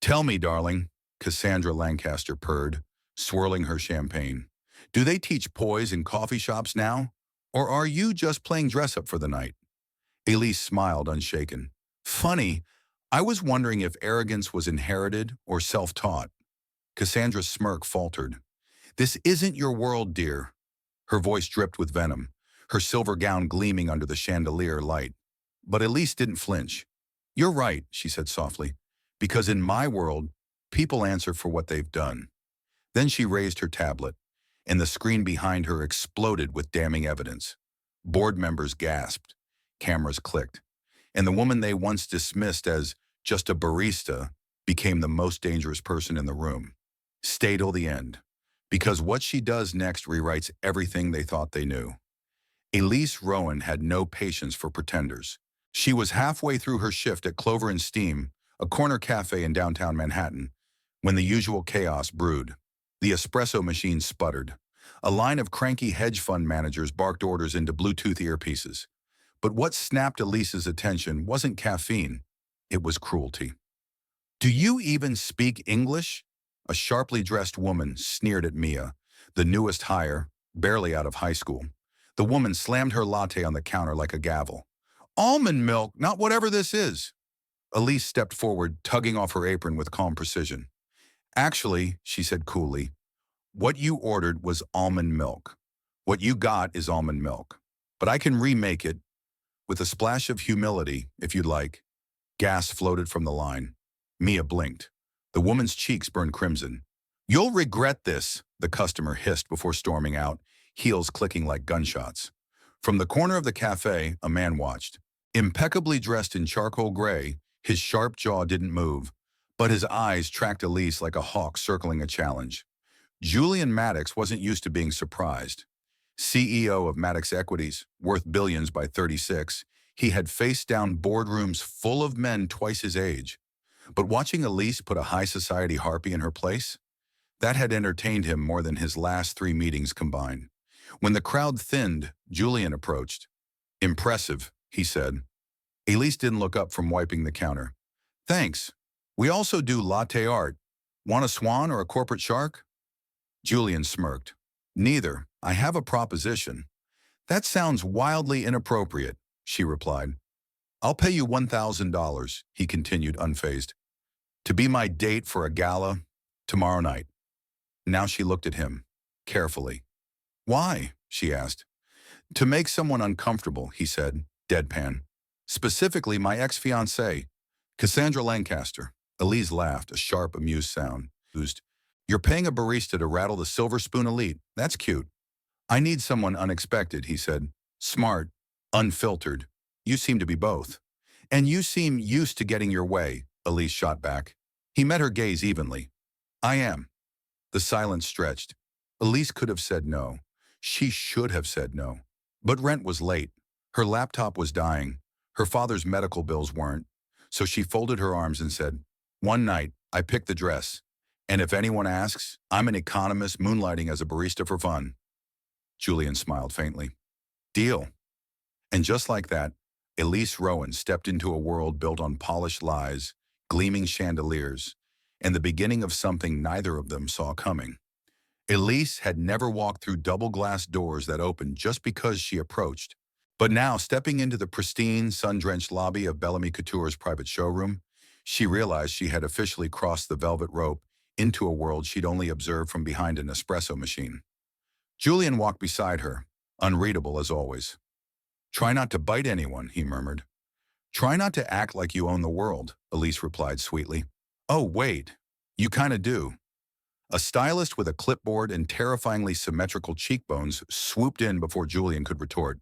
Tell me, darling, Cassandra Lancaster purred, swirling her champagne. Do they teach poise in coffee shops now? Or are you just playing dress-up for the night? Elise smiled, unshaken. Funny, I was wondering if arrogance was inherited or self-taught. Cassandra's smirk faltered. This isn't your world, dear. Her voice dripped with venom, her silver gown gleaming under the chandelier light. But Elise didn't flinch. You're right, she said softly, because in my world, people answer for what they've done. Then she raised her tablet, and the screen behind her exploded with damning evidence. Board members gasped, cameras clicked, and the woman they once dismissed as just a barista became the most dangerous person in the room. Stay till the end, because what she does next rewrites everything they thought they knew. Elise Rowan had no patience for pretenders. She was halfway through her shift at Clover and Steam, a corner cafe in downtown Manhattan, when the usual chaos brewed. The espresso machine sputtered. A line of cranky hedge fund managers barked orders into Bluetooth earpieces. But what snapped Elise's attention wasn't caffeine, it was cruelty. Do you even speak English? A sharply dressed woman sneered at Mia, the newest hire, barely out of high school. The woman slammed her latte on the counter like a gavel. Almond milk, not whatever this is. Elise stepped forward, tugging off her apron with calm precision. Actually, she said coolly, what you ordered was almond milk. What you got is almond milk. But I can remake it with a splash of humility, if you'd like. Gas floated from the line. Mia blinked. The woman's cheeks burned crimson. You'll regret this, the customer hissed before storming out, heels clicking like gunshots. From the corner of the cafe, a man watched. Impeccably dressed in charcoal gray, his sharp jaw didn't move, but his eyes tracked Elise like a hawk circling a challenge. Julian Maddox wasn't used to being surprised. CEO of Maddox Equities, worth billions by 36, he had faced down boardrooms full of men twice his age. But watching Elise put a high society harpy in her place, that had entertained him more than his last 3 meetings combined. When the crowd thinned, Julian approached. Impressive, he said. Elise didn't look up from wiping the counter. Thanks. We also do latte art. Want a swan or a corporate shark? Julian smirked. Neither. I have a proposition. That sounds wildly inappropriate, she replied. I'll pay you $1,000, he continued unfazed, to be my date for a gala tomorrow night. Now she looked at him, carefully. Why? She asked. To make someone uncomfortable, he said, deadpan. Specifically my ex-fiancée, Cassandra Lancaster. Elise laughed, a sharp, amused sound. You're paying a barista to rattle the silver spoon elite. That's cute. I need someone unexpected, he said. Smart, unfiltered. You seem to be both. And you seem used to getting your way, Elise shot back. He met her gaze evenly. I am. The silence stretched. Elise could have said no. She should have said no. But rent was late. Her laptop was dying. Her father's medical bills weren't. So she folded her arms and said, one night, I picked the dress. And if anyone asks, I'm an economist moonlighting as a barista for fun. Julian smiled faintly. Deal. And just like that, Elise Rowan stepped into a world built on polished lies, gleaming chandeliers, and the beginning of something neither of them saw coming. Elise had never walked through double glass doors that opened just because she approached. But now, stepping into the pristine, sun-drenched lobby of Bellamy Couture's private showroom, she realized she had officially crossed the velvet rope into a world she'd only observed from behind an espresso machine. Julian walked beside her, unreadable as always. Try not to bite anyone, he murmured. Try not to act like you own the world, Elise replied sweetly. Oh, wait, you kinda do. A stylist with a clipboard and terrifyingly symmetrical cheekbones swooped in before Julian could retort.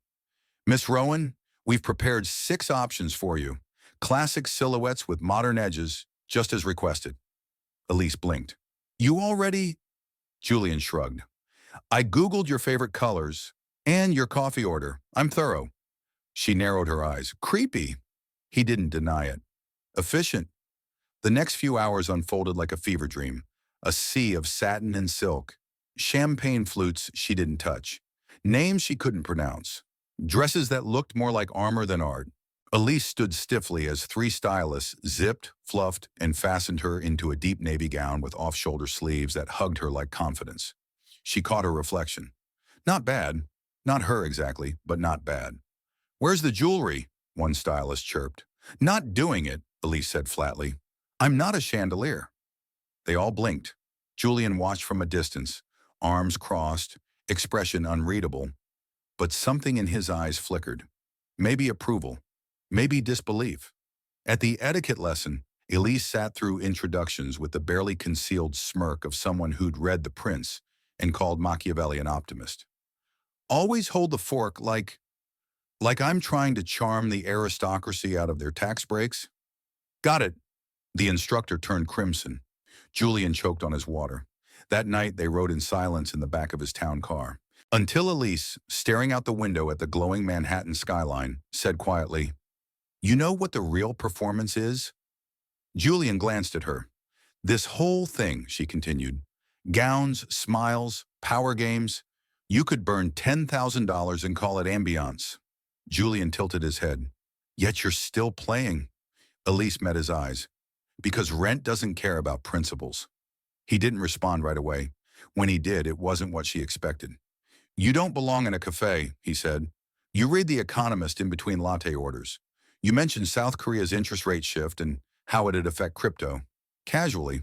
Miss Rowan, we've prepared 6 options for you. Classic silhouettes with modern edges, just as requested. Elise blinked. You already? Julian shrugged. I Googled your favorite colors and your coffee order. I'm thorough. She narrowed her eyes. Creepy. He didn't deny it. Efficient. The next few hours unfolded like a fever dream, a sea of satin and silk, champagne flutes she didn't touch, names she couldn't pronounce, dresses that looked more like armor than art. Elise stood stiffly as three stylists zipped, fluffed, and fastened her into a deep navy gown with off-shoulder sleeves that hugged her like confidence. She caught her reflection. Not bad. Not her exactly, but not bad. "Where's the jewelry?" one stylist chirped. "Not doing it," Elise said flatly. "I'm not a chandelier." They all blinked. Julian watched from a distance, arms crossed, expression unreadable, but something in his eyes flickered. Maybe approval, maybe disbelief. At the etiquette lesson, Elise sat through introductions with the barely concealed smirk of someone who'd read The Prince and called Machiavelli an optimist. "Always hold the fork like I'm trying to charm the aristocracy out of their tax breaks." "Got it." The instructor turned crimson. Julian choked on his water. That night, they rode in silence in the back of his town car. Until Elise, staring out the window at the glowing Manhattan skyline, said quietly, "You know what the real performance is?" Julian glanced at her. "This whole thing," she continued, "gowns, smiles, power games, you could burn $10,000 and call it ambiance." Julian tilted his head. "Yet you're still playing." Elise met his eyes. "Because rent doesn't care about principles." He didn't respond right away. When he did, it wasn't what she expected. "You don't belong in a cafe," he said. "You read The Economist in between latte orders. You mentioned South Korea's interest rate shift and how it'd affect crypto. Casually.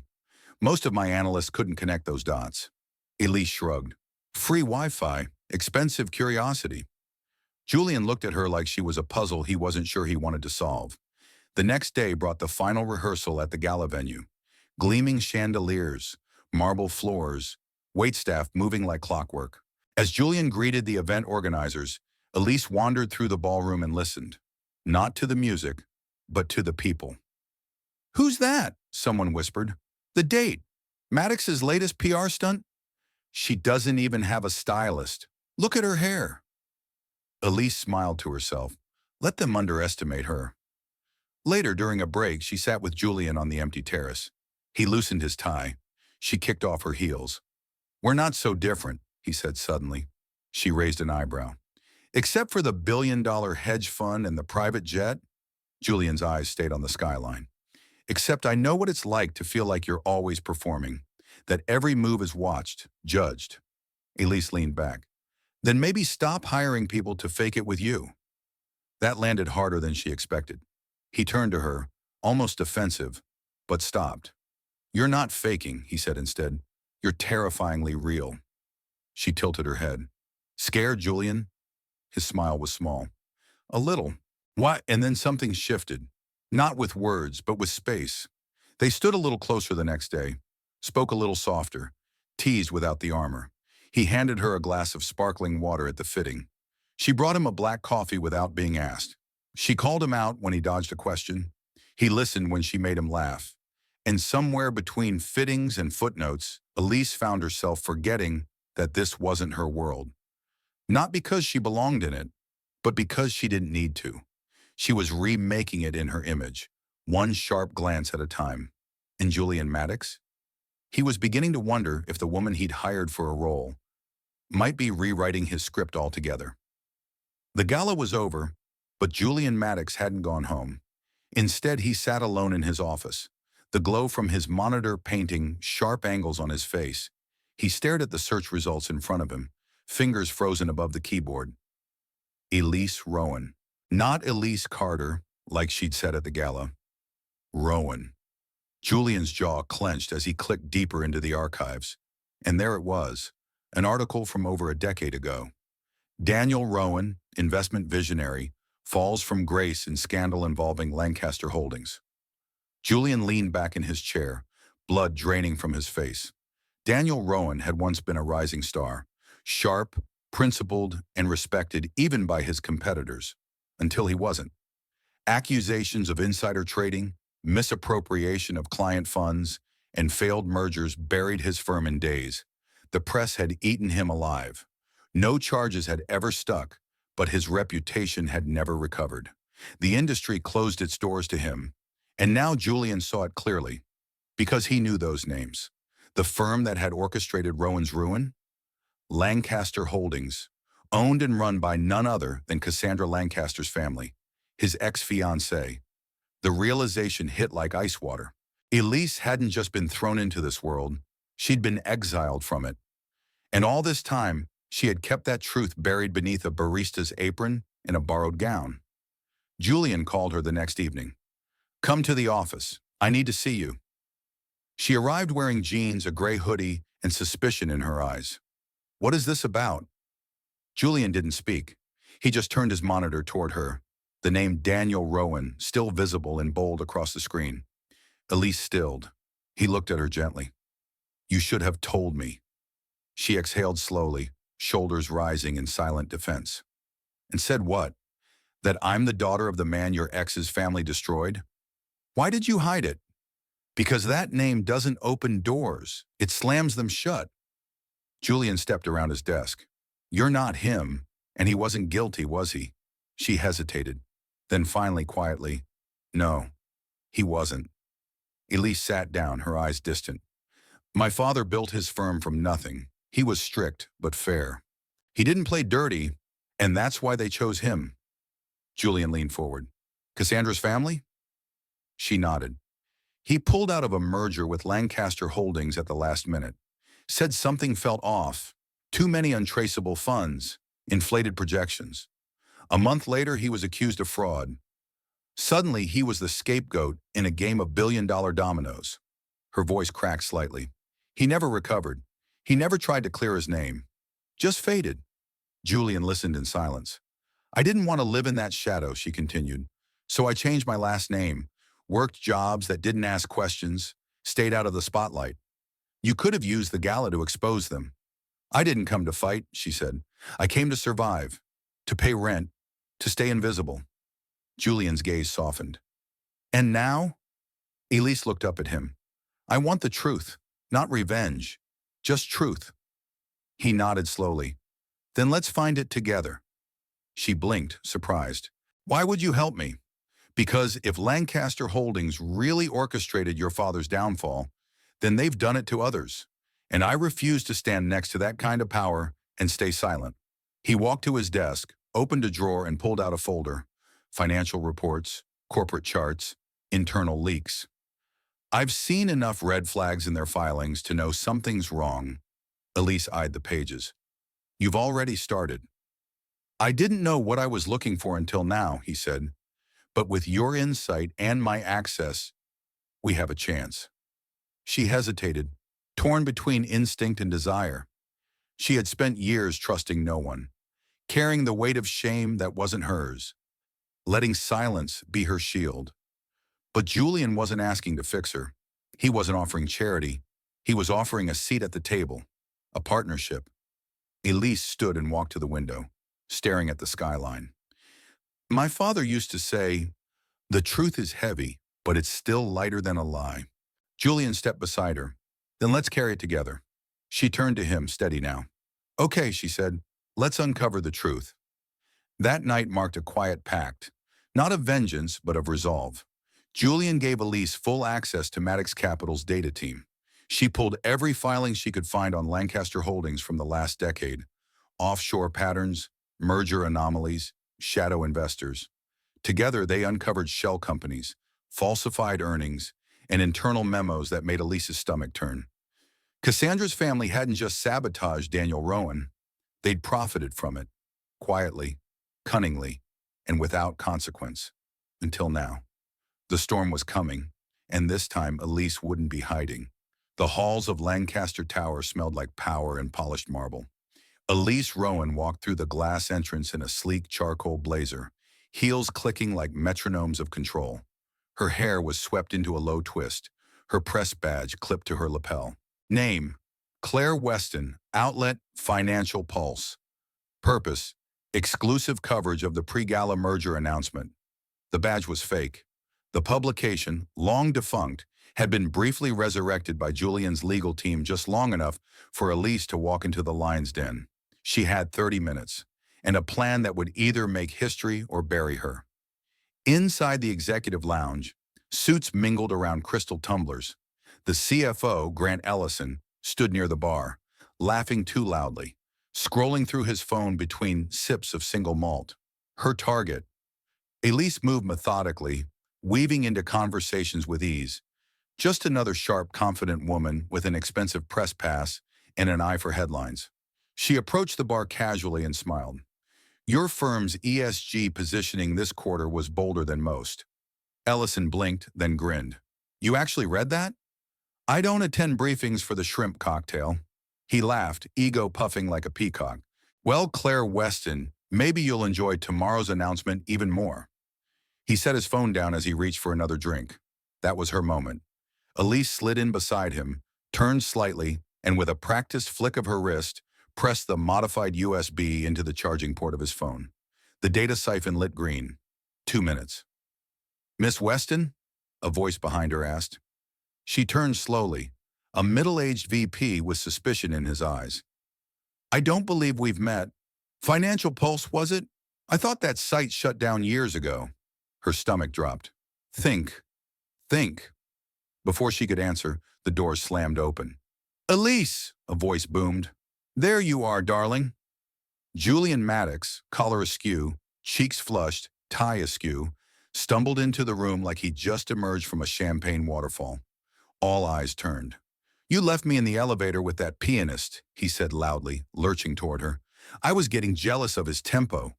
Most of my analysts couldn't connect those dots." Elise shrugged. "Free Wi-Fi, expensive curiosity." Julian looked at her like she was a puzzle he wasn't sure he wanted to solve. The next day brought the final rehearsal at the Gala venue. Gleaming chandeliers, marble floors, waitstaff moving like clockwork. As Julian greeted the event organizers, Elise wandered through the ballroom and listened. Not to the music, but to the people. "Who's that?" someone whispered. "The date. Maddox's latest PR stunt?" "She doesn't even have a stylist. Look at her hair." Elise smiled to herself. Let them underestimate her. Later, during a break, she sat with Julian on the empty terrace. He loosened his tie. She kicked off her heels. "We're not so different," he said suddenly. She raised an eyebrow. "Except for the billion-dollar hedge fund and the private jet?" Julian's eyes stayed on the skyline. "Except I know what it's like to feel like you're always performing, that every move is watched, judged." Elise leaned back. "Then maybe stop hiring people to fake it with you." That landed harder than she expected. He turned to her, almost defensive, but stopped. "You're not faking," he said instead. "You're terrifyingly real." She tilted her head. "Scared, Julian?" His smile was small. "A little." "Why?" And then something shifted. Not with words, but with space. They stood a little closer the next day, spoke a little softer, teased without the armor. He handed her a glass of sparkling water at the fitting. She brought him a black coffee without being asked. She called him out when he dodged a question. He listened when she made him laugh. And somewhere between fittings and footnotes, Elise found herself forgetting that this wasn't her world. Not because she belonged in it, but because she didn't need to. She was remaking it in her image, one sharp glance at a time. And Julian Maddox? He was beginning to wonder if the woman he'd hired for a role might be rewriting his script altogether. The gala was over, but Julian Maddox hadn't gone home. Instead, he sat alone in his office, the glow from his monitor painting sharp angles on his face. He stared at the search results in front of him, fingers frozen above the keyboard. Elise Rowan. Not Elise Carter, like she'd said at the gala. Rowan. Julian's jaw clenched as he clicked deeper into the archives. And there it was, an article from over a decade ago. Daniel Rowan, investment visionary, falls from grace in scandal involving Lancaster Holdings. Julian leaned back in his chair, blood draining from his face. Daniel Rowan had once been a rising star, sharp, principled, and respected even by his competitors, until he wasn't. Accusations of insider trading, misappropriation of client funds, and failed mergers buried his firm in days. The press had eaten him alive. No charges had ever stuck, but his reputation had never recovered. The industry closed its doors to him, and now Julian saw it clearly, because he knew those names. The firm that had orchestrated Rowan's ruin? Lancaster Holdings, owned and run by none other than Cassandra Lancaster's family. his ex-fiancée. The realization hit like ice water. Elise hadn't just been thrown into this world, she'd been exiled from it. And all this time, she had kept that truth buried beneath a barista's apron and a borrowed gown. Julian called her the next evening. "Come to the office. I need to see you." She arrived wearing jeans, a gray hoodie, and suspicion in her eyes. "What is this about?" Julian didn't speak. He just turned his monitor toward her, the name Daniel Rowan still visible in bold across the screen. Elise stilled. He looked at her gently. "You should have told me." She exhaled slowly, shoulders rising in silent defense. "And said what? That I'm the daughter of the man your ex's family destroyed? Why did you hide it?" "Because that name doesn't open doors. It slams them shut." Julian stepped around his desk. "You're not him, and he wasn't guilty, was he?" She hesitated. Then finally, quietly, "No, he wasn't." Elise sat down, her eyes distant. "My father built his firm from nothing. He was strict, but fair. He didn't play dirty, and that's why they chose him." Julian leaned forward. "Cassandra's family?" She nodded. "He pulled out of a merger with Lancaster Holdings at the last minute. Said something felt off. Too many untraceable funds, inflated projections. A month later, he was accused of fraud. Suddenly, he was the scapegoat in a game of billion-dollar dominoes." Her voice cracked slightly. "He never recovered. He never tried to clear his name. Just faded." Julian listened in silence. "I didn't want to live in that shadow," she continued. "So I changed my last name, worked jobs that didn't ask questions, stayed out of the spotlight. You could have used the Gala to expose them." "I didn't come to fight," she said. "I came to survive, to pay rent, to stay invisible." Julian's gaze softened. "And now?" Elise looked up at him. "I want the truth, not revenge, just truth." He nodded slowly. "Then let's find it together." She blinked, surprised. "Why would you help me?" "Because if Lancaster Holdings really orchestrated your father's downfall, then they've done it to others. And I refuse to stand next to that kind of power and stay silent." He walked to his desk, opened a drawer, and pulled out a folder. Financial reports, corporate charts, internal leaks. "I've seen enough red flags in their filings to know something's wrong." Elise eyed the pages. "You've already started." "I didn't know what I was looking for until now," he said. "But with your insight and my access, we have a chance." She hesitated, torn between instinct and desire. She had spent years trusting no one, carrying the weight of shame that wasn't hers, letting silence be her shield. But Julian wasn't asking to fix her. He wasn't offering charity. He was offering a seat at the table, a partnership. Elise stood and walked to the window, staring at the skyline. "My father used to say, 'The truth is heavy, but it's still lighter than a lie.'" Julian stepped beside her. "Then let's carry it together." She turned to him, steady now. "Okay," she said, "let's uncover the truth." That night marked a quiet pact, not of vengeance, but of resolve. Julian gave Elise full access to Maddox Capital's data team. She pulled every filing she could find on Lancaster Holdings from the last decade. Offshore patterns, merger anomalies, shadow investors. Together, they uncovered shell companies, falsified earnings, and internal memos that made Elise's stomach turn. Cassandra's family hadn't just sabotaged Daniel Rowan. They'd profited from it, quietly, cunningly, and without consequence. Until now. The storm was coming, and this time Elise wouldn't be hiding. The halls of Lancaster Tower smelled like power and polished marble. Elise Rowan walked through the glass entrance in a sleek charcoal blazer, heels clicking like metronomes of control. Her hair was swept into a low twist, her press badge clipped to her lapel. Name: Claire Weston, Outlet, Financial Pulse. Purpose: exclusive coverage of the pre-gala merger announcement. The badge was fake. The publication, long defunct, had been briefly resurrected by Julian's legal team just long enough for Elise to walk into the lion's den. She had 30 minutes, and a plan that would either make history or bury her. Inside the executive lounge, suits mingled around crystal tumblers. The CFO, Grant Ellison, stood near the bar, laughing too loudly, scrolling through his phone between sips of single malt. Her target, Elise moved methodically, weaving into conversations with ease. Just another sharp, confident woman with an expensive press pass and an eye for headlines. She approached the bar casually and smiled. Your firm's ESG positioning this quarter was bolder than most. Ellison blinked, then grinned. You actually read that? I don't attend briefings for the shrimp cocktail. He laughed, ego puffing like a peacock. Well, Claire Weston, maybe you'll enjoy tomorrow's announcement even more. He set his phone down as he reached for another drink. That was her moment. Elise slid in beside him, turned slightly, and with a practiced flick of her wrist, pressed the modified USB into the charging port of his phone. The data siphon lit green. 2 minutes. Miss Weston? A voice behind her asked. She turned slowly, a middle-aged VP with suspicion in his eyes. I don't believe we've met. Financial Pulse, was it? I thought that site shut down years ago. Her stomach dropped. Think. Before she could answer, the door slammed open. Elise, a voice boomed. There you are, darling. Julian Maddox, collar askew, cheeks flushed, tie askew, stumbled into the room like he'd just emerged from a champagne waterfall. All eyes turned. You left me in the elevator with that pianist, he said loudly, lurching toward her. I was getting jealous of his tempo.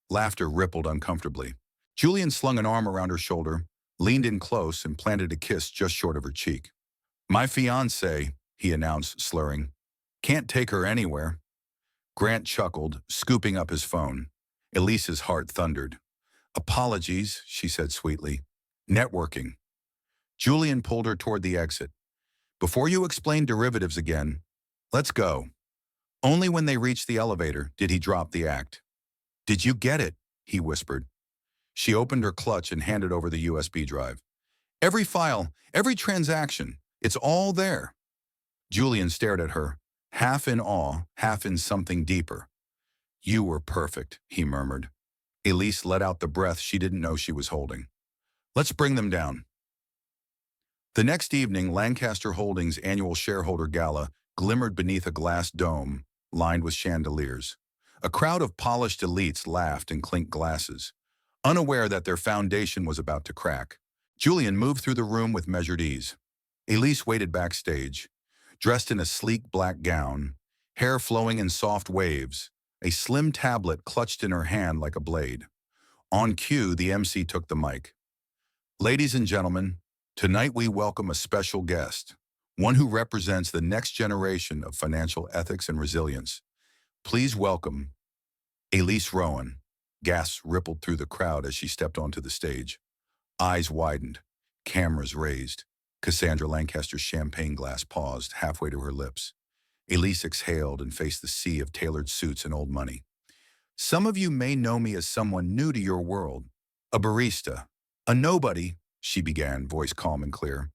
Laughter rippled uncomfortably. Julian slung an arm around her shoulder, leaned in close, and planted a kiss just short of her cheek. My fiancé, he announced, slurring. Can't take her anywhere. Grant chuckled, scooping up his phone. Elise's heart thundered. Apologies, she said sweetly. Networking. Julian pulled her toward the exit. Before you explain derivatives again, let's go. Only when they reached the elevator did he drop the act. Did you get it? He whispered. She opened her clutch and handed over the USB drive. Every file, every transaction, it's all there. Julian stared at her, half in awe, half in something deeper. You were perfect, he murmured. Elise let out the breath she didn't know she was holding. Let's bring them down. The next evening, Lancaster Holdings' annual shareholder gala glimmered beneath a glass dome lined with chandeliers. A crowd of polished elites laughed and clinked glasses, unaware that their foundation was about to crack. Julian moved through the room with measured ease. Elise waited backstage, dressed in a sleek black gown, hair flowing in soft waves, a slim tablet clutched in her hand like a blade. On cue, the MC took the mic. Ladies and gentlemen, tonight we welcome a special guest, one who represents the next generation of financial ethics and resilience. Please welcome Elise Rowan. Gasps rippled through the crowd as she stepped onto the stage. Eyes widened, cameras raised. Cassandra Lancaster's champagne glass paused halfway to her lips. Elise exhaled and faced the sea of tailored suits and old money. Some of you may know me as someone new to your world, a barista, a nobody, she began, voice calm and clear.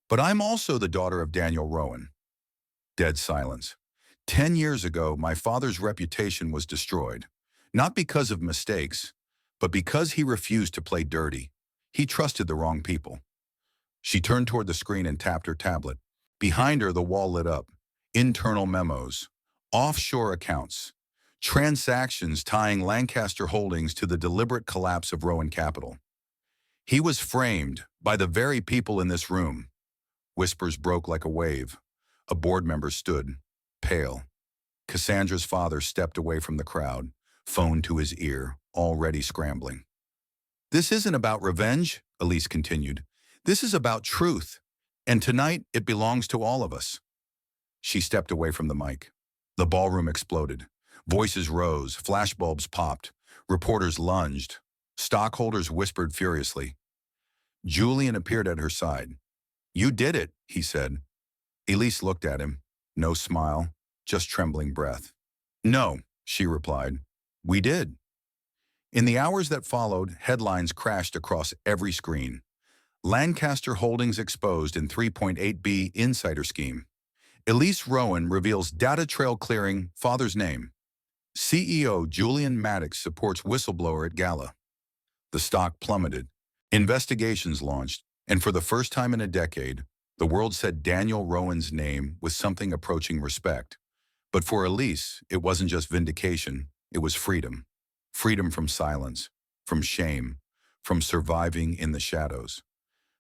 But I'm also the daughter of Daniel Rowan. Dead silence. 10 years ago, my father's reputation was destroyed, not because of mistakes, but because he refused to play dirty. He trusted the wrong people. She turned toward the screen and tapped her tablet. Behind her, the wall lit up. Internal memos, offshore accounts, transactions tying Lancaster Holdings to the deliberate collapse of Rowan Capital. He was framed by the very people in this room. Whispers broke like a wave. A board member stood, pale. Cassandra's father stepped away from the crowd, phone to his ear, already scrambling. This isn't about revenge, Elise continued. This is about truth, and tonight it belongs to all of us. She stepped away from the mic. The ballroom exploded. Voices rose, flashbulbs popped, reporters lunged, stockholders whispered furiously. Julian appeared at her side. You did it, he said. Elise looked at him. No smile, just trembling breath. No, she replied. We did. In the hours that followed, headlines crashed across every screen. Lancaster Holdings exposed in 3.8B insider scheme. Elise Rowan reveals data trail clearing father's name. CEO Julian Maddox supports whistleblower at Gala. The stock plummeted. Investigations launched, and for the first time in a decade, the world said Daniel Rowan's name with something approaching respect. But for Elise, it wasn't just vindication, it was freedom. Freedom from silence, from shame, from surviving in the shadows.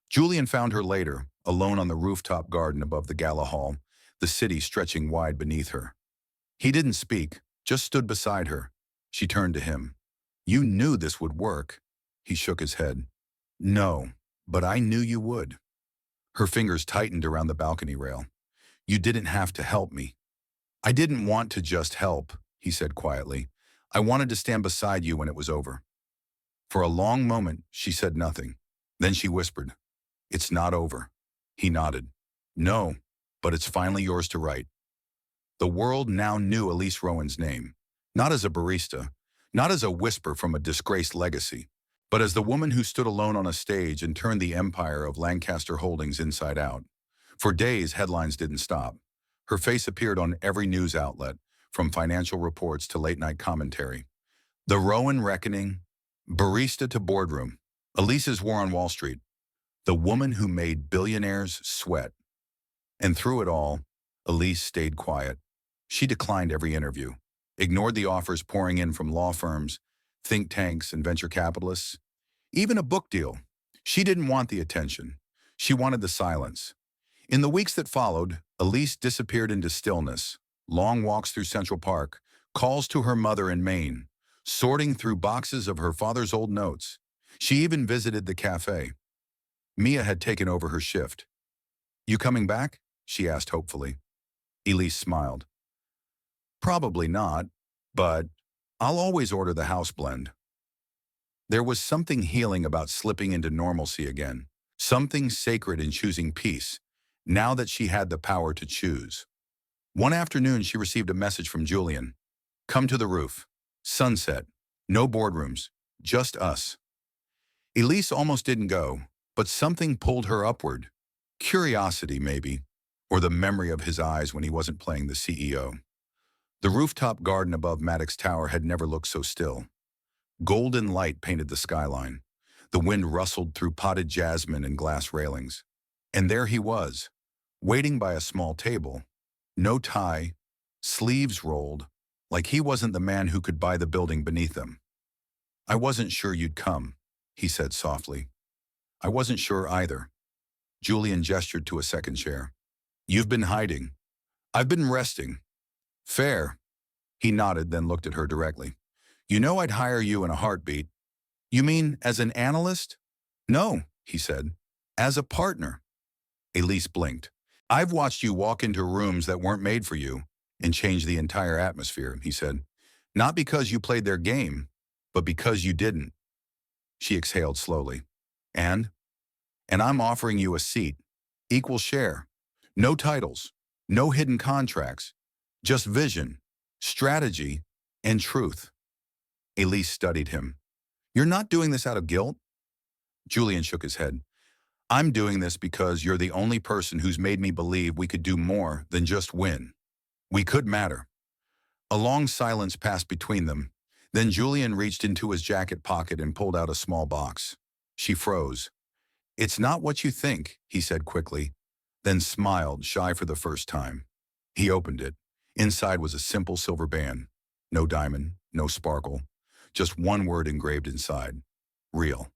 Julian found her later, alone on the rooftop garden above the Gala hall, the city stretching wide beneath her. He didn't speak, just stood beside her. She turned to him. "You knew this would work." He shook his head. "No, but I knew you would." Her fingers tightened around the balcony rail. "You didn't have to help me." "I didn't want to just help," he said quietly. "I wanted to stand beside you when it was over." For a long moment, she said nothing. Then she whispered, "It's not over." He nodded. "No, but it's finally yours to write." The world now knew Elise Rowan's name, not as a barista, not as a whisper from a disgraced legacy, but as the woman who stood alone on a stage and turned the empire of Lancaster Holdings inside out. For days, headlines didn't stop. Her face appeared on every news outlet, from financial reports to late-night commentary. The Rowan reckoning, barista to boardroom, Elise's war on Wall Street, the woman who made billionaires sweat. And through it all, Elise stayed quiet. She declined every interview, ignored the offers pouring in from law firms, think tanks, and venture capitalists. Even a book deal. She didn't want the attention. She wanted the silence. In the weeks that followed, Elise disappeared into stillness, long walks through Central Park, calls to her mother in Maine, sorting through boxes of her father's old notes. She even visited the cafe. Mia had taken over her shift. "You coming back?" she asked hopefully. Elise smiled. "Probably not, but I'll always order the house blend." There was something healing about slipping into normalcy again, something sacred in choosing peace, now that she had the power to choose. One afternoon, she received a message from Julian. "Come to the roof. Sunset. No boardrooms. Just us." Elise almost didn't go, but something pulled her upward. Curiosity, maybe, or the memory of his eyes when he wasn't playing the CEO. The rooftop garden above Maddox Tower had never looked so still. Golden light painted the skyline. The wind rustled through potted jasmine and glass railings. And there he was, waiting by a small table. No tie, sleeves rolled, like he wasn't the man who could buy the building beneath them. "I wasn't sure you'd come," he said softly. "I wasn't sure either." Julian gestured to a second chair. "You've been hiding. I've been resting." "Fair." He nodded, then looked at her directly. "You know I'd hire you in a heartbeat." "You mean as an analyst?" "No," he said. "As a partner." Elise blinked. "I've watched you walk into rooms that weren't made for you and change the entire atmosphere," he said. "Not because you played their game, but because you didn't." She exhaled slowly. And I'm offering you a seat. Equal share. No titles. No hidden contracts. Just vision, strategy, and truth." Elise studied him. "You're not doing this out of guilt?" Julian shook his head. "I'm doing this because you're the only person who's made me believe we could do more than just win. We could matter." A long silence passed between them. Then Julian reached into his jacket pocket and pulled out a small box. She froze. "It's not what you think," he said quickly, then smiled, shy for the first time. He opened it. Inside was a simple silver band. No diamond, no sparkle. Just one word engraved inside. Real.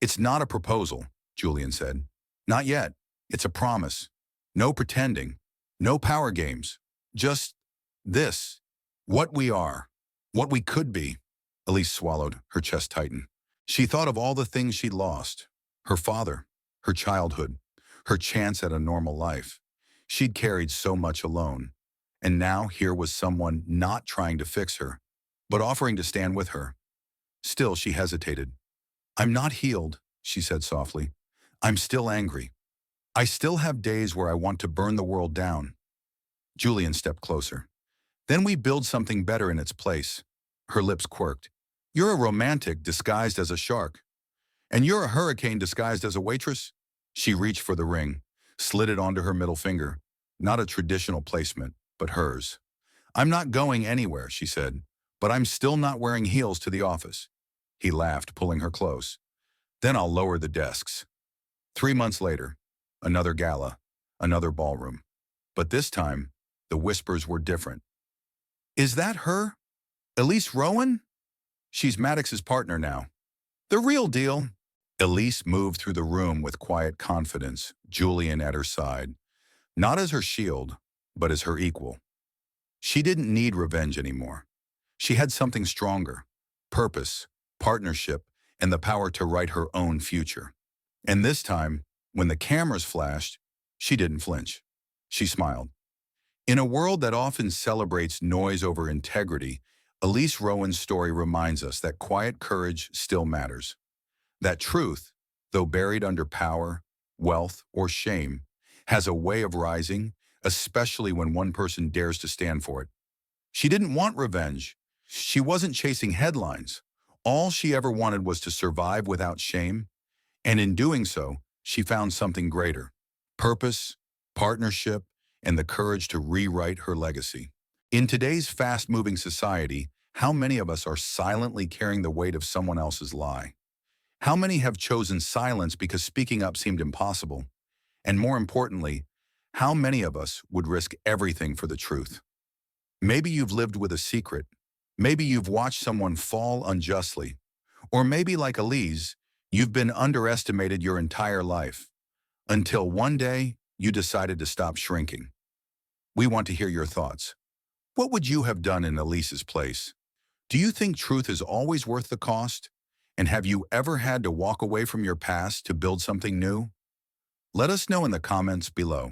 "It's not a proposal," Julian said. "Not yet. It's a promise. No pretending. No power games. Just this. What we are. What we could be." Elise swallowed, her chest tightened. She thought of all the things she'd lost. Her father, her childhood, her chance at a normal life. She'd carried so much alone. And now here was someone not trying to fix her, but offering to stand with her. Still, she hesitated. "I'm not healed," she said softly. "I'm still angry. I still have days where I want to burn the world down." Julian stepped closer. "Then we build something better in its place." Her lips quirked. "You're a romantic disguised as a shark. And you're a hurricane disguised as a waitress?" She reached for the ring, slid it onto her middle finger. Not a traditional placement, but hers. "I'm not going anywhere," she said, "but I'm still not wearing heels to the office." He laughed, pulling her close. "Then I'll lower the desks." 3 months later, another gala, another ballroom. But this time, the whispers were different. "Is that her? Elise Rowan?" "She's Maddox's partner now." The real deal. Elise moved through the room with quiet confidence, Julian at her side, not as her shield, but as her equal. She didn't need revenge anymore. She had something stronger: purpose, partnership, and the power to write her own future. And this time, when the cameras flashed, she didn't flinch. She smiled. In a world that often celebrates noise over integrity, Elise Rowan's story reminds us that quiet courage still matters. That truth, though buried under power, wealth, or shame, has a way of rising, especially when one person dares to stand for it. She didn't want revenge. She wasn't chasing headlines. All she ever wanted was to survive without shame, and in doing so, she found something greater: purpose, partnership, and the courage to rewrite her legacy. In today's fast-moving society, how many of us are silently carrying the weight of someone else's lie? How many have chosen silence because speaking up seemed impossible? And more importantly, how many of us would risk everything for the truth? Maybe you've lived with a secret. Maybe you've watched someone fall unjustly. Or maybe, like Elise, you've been underestimated your entire life, until one day you decided to stop shrinking. We want to hear your thoughts. What would you have done in Elise's place? Do you think truth is always worth the cost? And have you ever had to walk away from your past to build something new? Let us know in the comments below.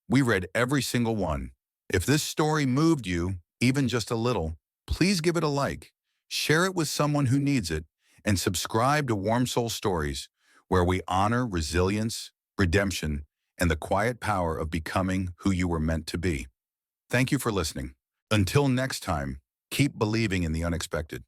We read every single one. If this story moved you, even just a little, please give it a like, share it with someone who needs it, and subscribe to Warm Soul Stories, where we honor resilience, redemption, and the quiet power of becoming who you were meant to be. Thank you for listening. Until next time, keep believing in the unexpected.